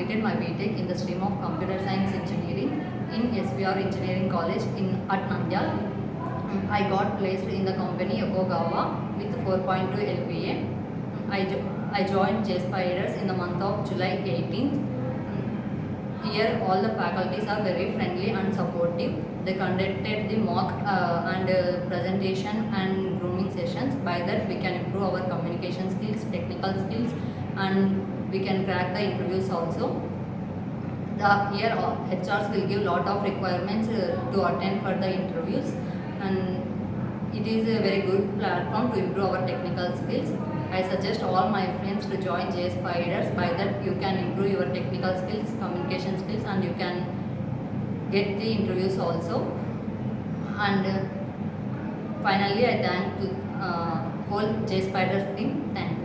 completed my BTech in the stream of Computer Science Engineering in SVR Engineering College at Nandyal. I got placed in the company Yokogawa with 4.2 LPA. I joined JSpiders in the month of July 18th. Here all the faculties are very friendly and supportive. They conducted the mock and presentation and grooming sessions. By that we can improve our communication skills, technical skills, and we can crack the interviews also. Here HRs will give lot of requirements to attend for the interviews, and it is a very good platform to improve our technical skills. I suggest all my friends to join JSpiders. By that you can improve your technical skills, communication skills, and you can get the interviews also. And finally I thank to whole JSpiders team. Thank you.